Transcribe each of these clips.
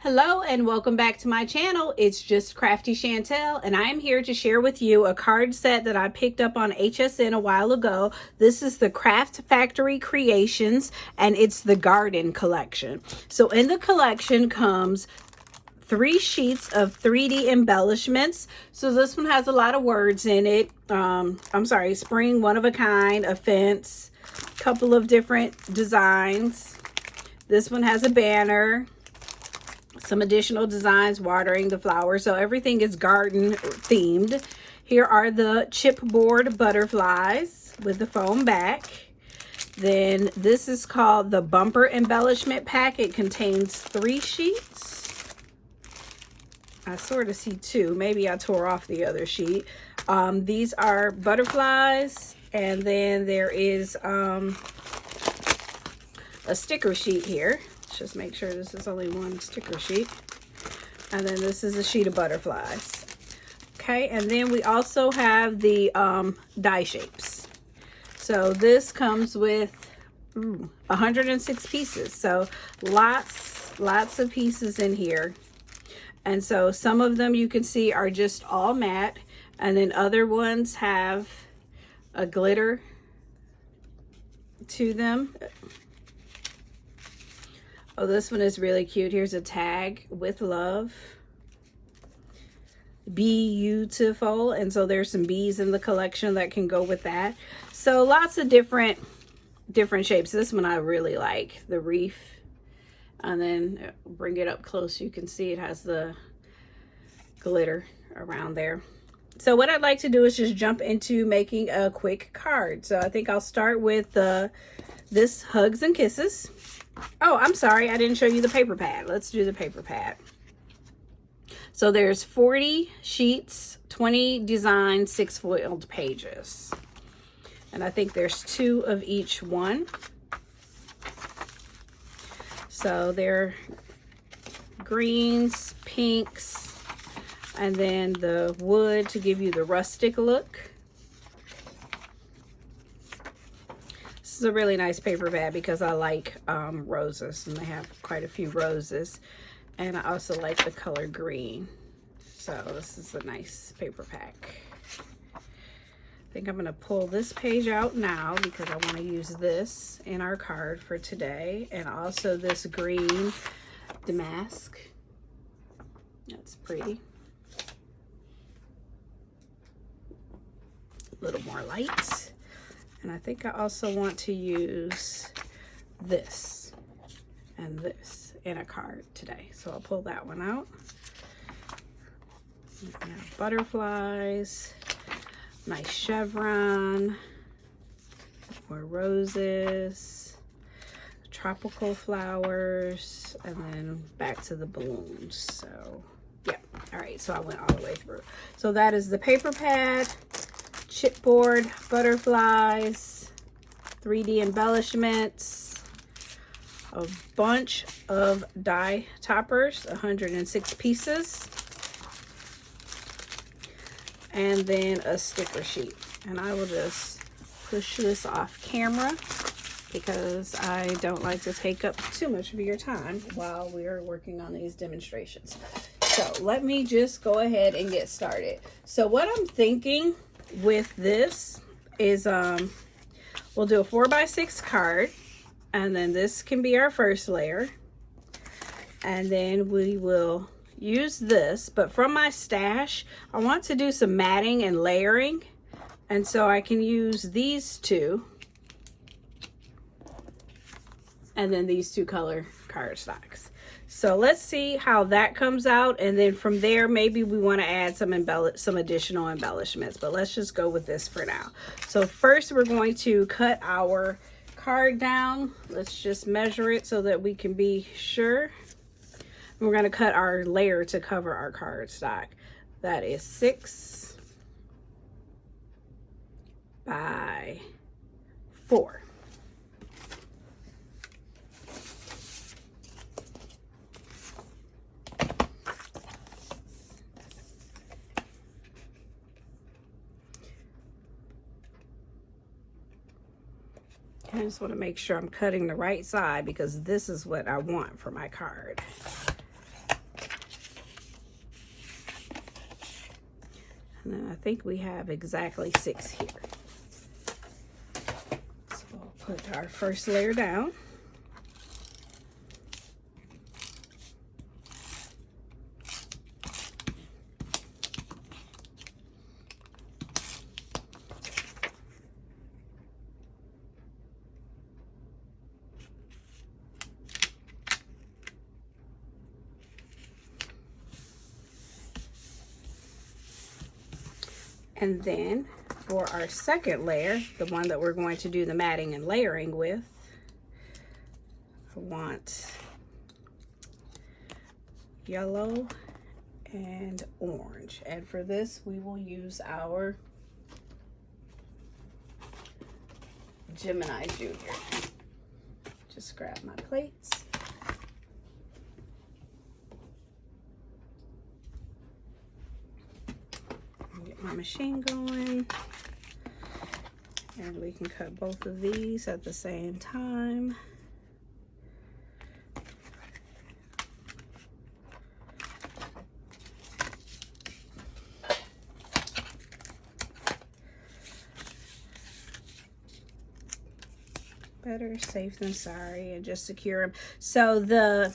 Hello and welcome back to my channel. It's just Crafty Chantel and I'm here to share with you a card set that I picked up on HSN a while ago. This is the Craft Factory Creations and it's the Garden Collection. So in the collection comes 3 sheets of 3D embellishments. So this one has a lot of words in it. Spring, one of a kind, a fence, couple of different designs. This one has a banner, some additional designs, watering the flowers. So everything is garden themed. Here are the chipboard butterflies with the foam back. Then this is called the bumper embellishment pack. It contains 3 sheets. I sort of see 2. Maybe I tore off the other sheet. These are butterflies, and then there is a sticker sheet here. Just make sure this is only one sticker sheet. And then this is a sheet of butterflies. Okay, and then we also have the die shapes. So this comes with 106 pieces. So lots of pieces in here. And so some of them you can see are just all matte. And then other ones have a glitter to them. Oh, this one is really cute. Here's a tag with love. Beautiful. And so there's some bees in the collection that can go with that. So lots of different shapes. This one I really like, the reef. And then bring it up close. You can see it has the glitter around there. So what I'd like to do is just jump into making a quick card. So I think I'll start with this Hugs and Kisses. Oh, I'm sorry, I didn't show you the paper pad. Let's do the paper pad. So there's 40 sheets, 20 designs, 6 foiled pages. And I think there's 2 of each one. So they're greens, pinks, and then the wood to give you the rustic look. This is a really nice paper pad because I like roses, and they have quite a few roses, and I also like the color green. So this is a nice paper pack. I think I'm going to pull this page out now because I want to use this in our card for today, and also this green damask. That's pretty. A little more light. And I think I also want to use this and this in a card today. So I'll pull that one out. Butterflies, nice chevron, more roses, tropical flowers, and then back to the balloons. So yeah, all right, so I went all the way through. So that is the paper pad, chipboard butterflies, 3D embellishments, a bunch of die toppers, 106 pieces, and then a sticker sheet. And I will just push this off camera because I don't like to take up too much of your time while we are working on these demonstrations. So let me just go ahead and get started. So what I'm thinking with this is we'll do a 4x6 card, and then this can be our first layer, and then we will use this, but from my stash I want to do some matting and layering, and so I can use these 2 and then these 2 color cardstocks. So let's see how that comes out, and then from there maybe we want to add some additional embellishments, but let's just go with this for now. So first we're going to cut our card down. Let's just measure it so that we can be sure. And we're going to cut our layer to cover our cardstock. That is 6 by 4. I just want to make sure I'm cutting the right side because this is what I want for my card. And then I think we have exactly 6 here. So we'll put our first layer down. And then for our second layer, the one that we're going to do the matting and layering with, I want yellow and orange. And for this, we will use our Gemini Junior. Just grab my plates. Get my machine going. And we can cut both of these at the same time. Better safe than sorry, and just secure them. So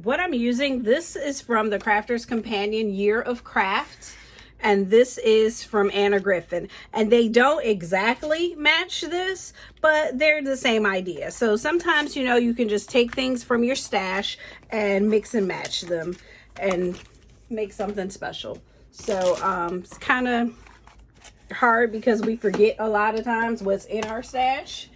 what I'm using, this is from the Crafter's Companion Year of Craft, and this is from Anna Griffin, and they don't exactly match this, but they're the same idea. So sometimes, you know, you can just take things from your stash and mix and match them and make something special. So it's kind of hard because we forget a lot of times what's in our stash.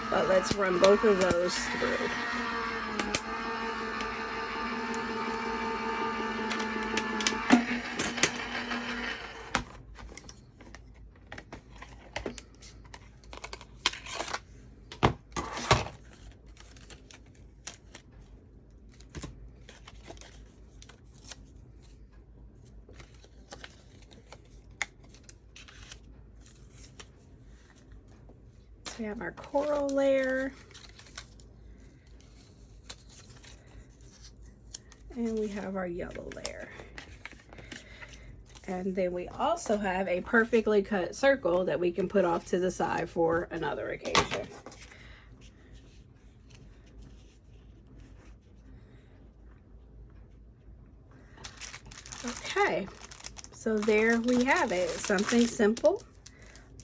But let's run both of those through. We have our coral layer, and we have our yellow layer, and then we also have a perfectly cut circle that we can put off to the side for another occasion. Okay, so there we have it. Something simple.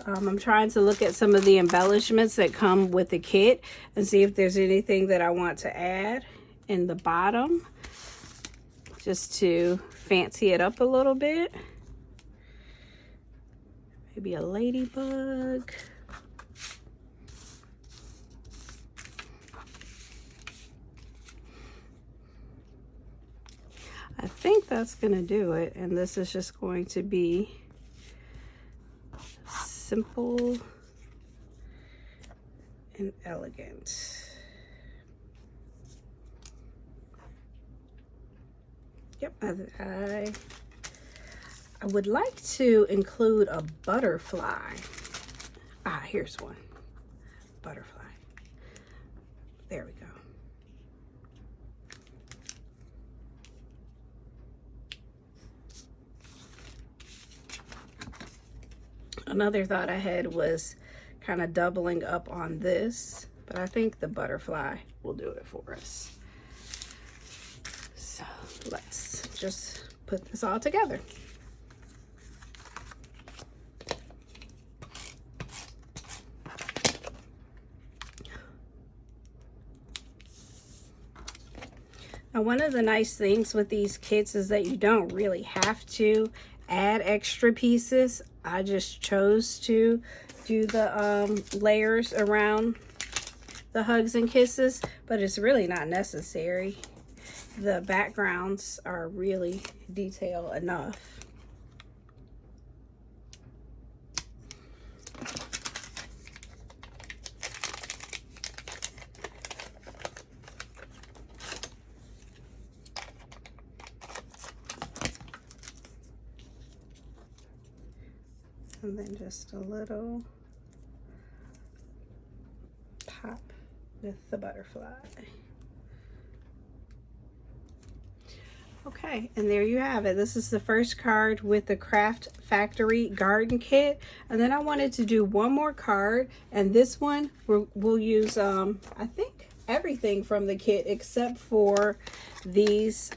I'm trying to look at some of the embellishments that come with the kit and see if there's anything that I want to add in the bottom just to fancy it up a little bit. Maybe a ladybug. I think that's gonna do it, and this is just going to be simple and elegant. Yep, I would like to include a butterfly. Ah, here's one. Butterfly. There we go. Another thought I had was kind of doubling up on this, but I think the butterfly will do it for us. So let's just put this all together. Now, one of the nice things with these kits is that you don't really have to add extra pieces. I just chose to do the layers around the hugs and kisses, but it's really not necessary. The backgrounds are really detailed enough. and then just a little pop with the butterfly. Okay, and there you have it. This is the first card with the Craft Factory Garden Kit. And then I wanted to do one more card, and this one we'll use, I think, everything from the kit except for these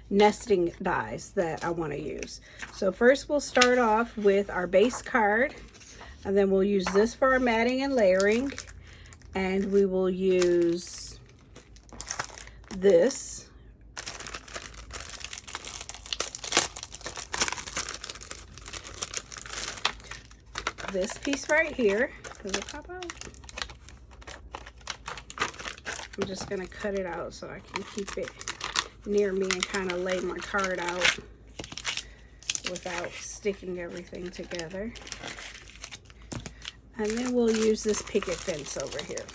nesting dies that I want to use. So first we'll start off with our base card, and then we'll use this for our matting and layering, and we will use this. This piece right here, does it pop out? I'm just gonna cut it out so I can keep it near me and kind of lay my card out without sticking everything together. And then we'll use this picket fence over here.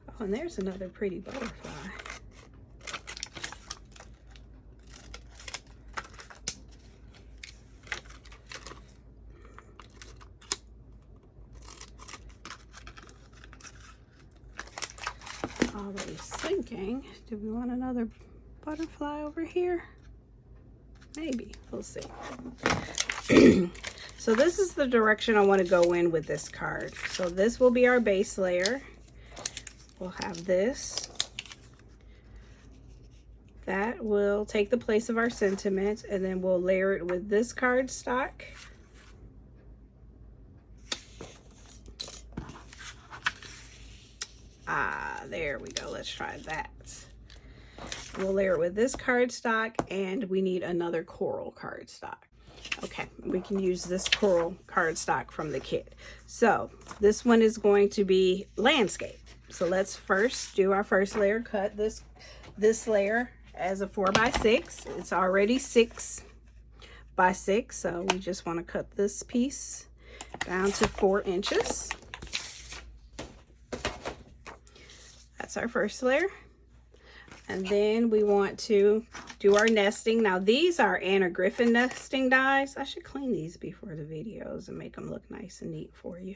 Oh, and there's another pretty butterfly. Already sinking. Do we want another butterfly over here? Maybe. We'll see. So this is the direction I want to go in with this card. So this will be our base layer. We'll have this. That will take the place of our sentiment, and then we'll layer it with this cardstock. There we go. Let's try that. We'll layer it with this cardstock, and we need another coral cardstock. Okay, we can use this coral cardstock from the kit. So this one is going to be landscape. So let's first do our first layer. Cut this layer as a 4x6. It's already 6 by 6, so we just want to cut this piece down to 4 inches. That's our first layer. And then we want to do our nesting. Now these are Anna Griffin nesting dies. I should clean these before the videos and make them look nice and neat for you.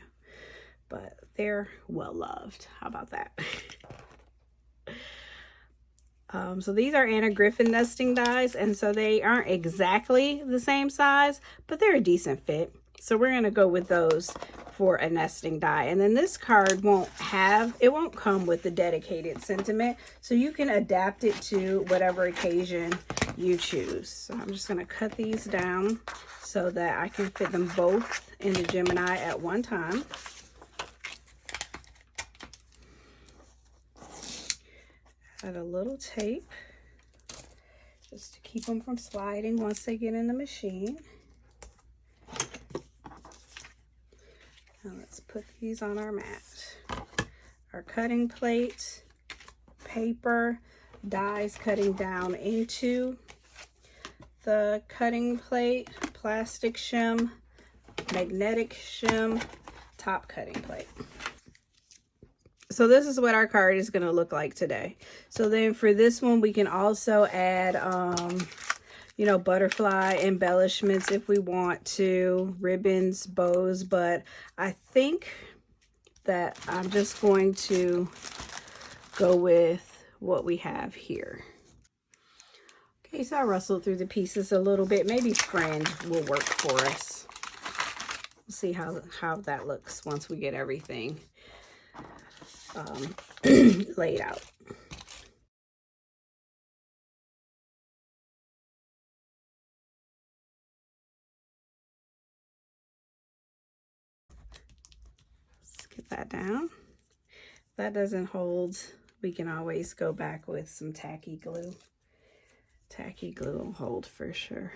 But they're well loved. How about that? So these are Anna Griffin nesting dies, and so they aren't exactly the same size, but they're a decent fit. So we're going to go with those for a nesting die. And then this card won't come with the dedicated sentiment, so you can adapt it to whatever occasion you choose. So I'm just going to cut these down so that I can fit them both in the Gemini at one time. Add a little tape just to keep them from sliding once they get in the machine. Now let's put these on our mat. Our cutting plate, paper, dies cutting down into the cutting plate, plastic shim, magnetic shim, top cutting plate. So this is what our card is going to look like today. So then for this one, we can also add, you know, butterfly embellishments if we want to, ribbons, bows, but I think that I'm just going to go with what we have here. Okay, so I rustled through the pieces a little bit. Maybe fringe will work for us. We'll see how that looks once we get everything laid out. Let's get that down. If that doesn't hold, we can always go back with some tacky glue. Tacky glue will hold for sure.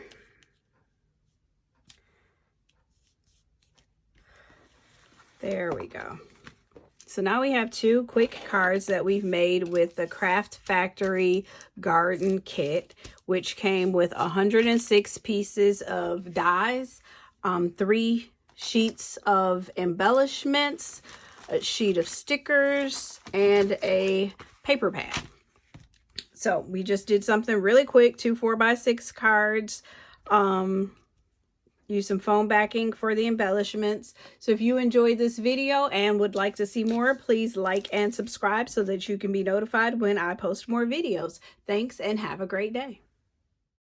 There we go. So now we have 2 quick cards that we've made with the Craft Factory Garden Kit, which came with 106 pieces of dies, 3 sheets of embellishments, a sheet of stickers, and a paper pad. So we just did something really quick, 2 4x6 cards. Use some foam backing for the embellishments. So if you enjoyed this video and would like to see more, please like and subscribe so that you can be notified when I post more videos. Thanks and have a great day.